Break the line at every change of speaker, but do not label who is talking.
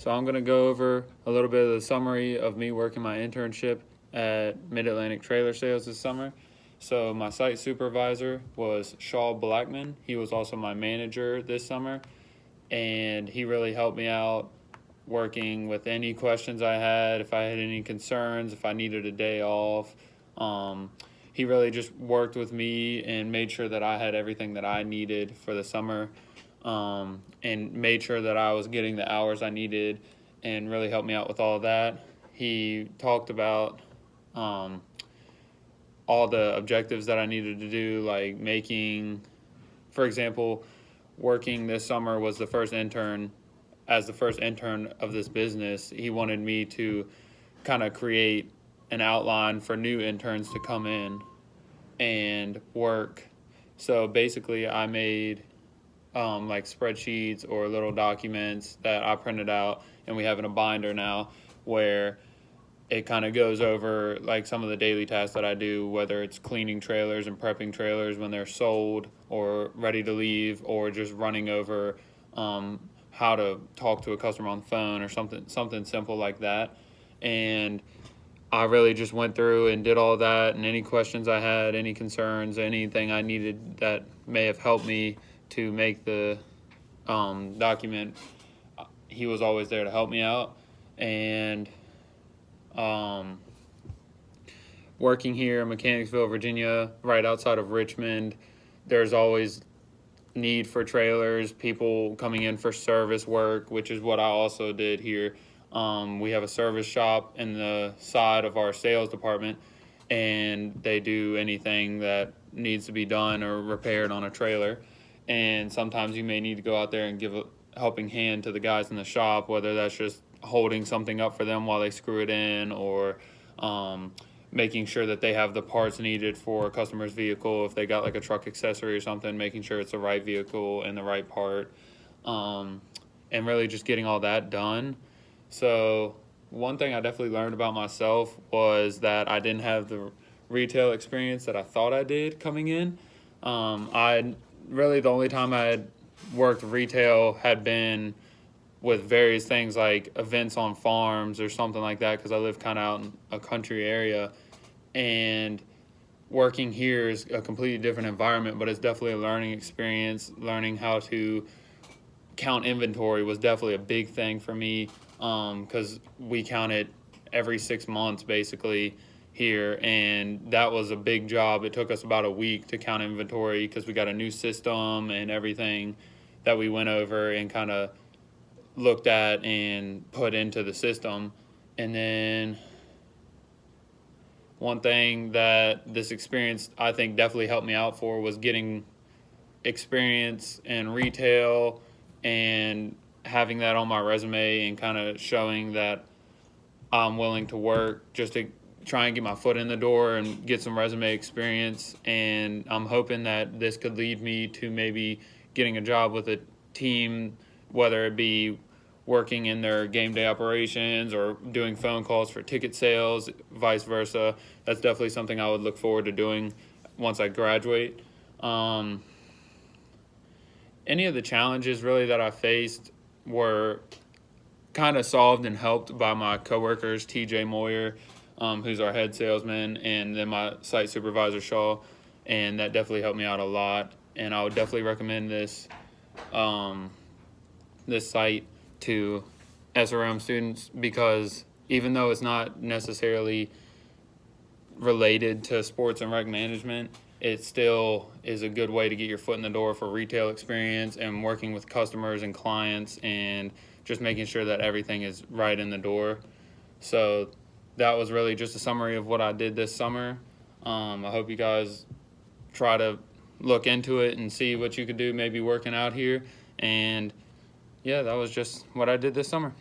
So I'm going to go over a little bit of the summary of me working my internship at Mid-Atlantic Trailer Sales this summer. So my site supervisor was Shaw Blackman. He was also my manager this summer, and he really helped me out working with any questions I had, if I had any concerns, if I needed a day off. He really just worked with me and made sure that I had everything that I needed for the summer, and made sure that I was getting the hours I needed, and really helped me out with all that. He talked about all the objectives that I needed to do, like making, for example, working this summer was the first intern. As the first intern of this business, he wanted me to kind of create an outline for new interns to come in and work. So basically, I made like spreadsheets or little documents that I printed out, and we have in a binder now where it kind of goes over like some of the daily tasks that I do, whether it's cleaning trailers and prepping trailers when they're sold or ready to leave, or just running over how to talk to a customer on the phone or something simple like that. And I really just went through and did all that, and any questions I had, any concerns, anything I needed that may have helped me to make the document, he was always there to help me out. And working here in Mechanicsville, Virginia, right outside of Richmond, there's always need for trailers, people coming in for service work, which is what I also did here. We have a service shop in the side of our sales department, and they do anything that needs to be done or repaired on a trailer. And sometimes you may need to go out there and give a helping hand to the guys in the shop, whether that's just holding something up for them while they screw it in, or making sure that they have the parts needed for a customer's vehicle. If they got like a truck accessory or something, making sure it's the right vehicle and the right part, and really just getting all that done. So one thing I definitely learned about myself was that I didn't have the retail experience that I thought I did coming in. I really, the only time I had worked retail had been with various things like events on farms or something like that, because I live kind of out in a country area. And working here is a completely different environment, but it's definitely a learning experience. Learning how to count inventory was definitely a big thing for me, because we count it every 6 months basically here, and that was a big job. It took us about a week to count inventory because we got a new system and everything that we went over and kind of looked at and put into the system. And then one thing that this experience I think definitely helped me out for was getting experience in retail and having that on my resume, and kind of showing that I'm willing to work just to try and get my foot in the door and get some resume experience. And I'm hoping that this could lead me to maybe getting a job with a team, whether it be working in their game day operations or doing phone calls for ticket sales, vice versa. That's definitely something I would look forward to doing once I graduate. Any of the challenges really that I faced were kind of solved and helped by my coworkers, TJ Moyer, who's our head salesman, and then my site supervisor, Shaw, and that definitely helped me out a lot. And I would definitely recommend this this site to SRM students, because even though it's not necessarily related to sports and rec management, it still is a good way to get your foot in the door for retail experience and working with customers and clients, and just making sure that everything is right in the door. So that was really just a summary of what I did this summer. I hope you guys try to look into it and see what you could do, maybe working out here. And yeah, that was just what I did this summer.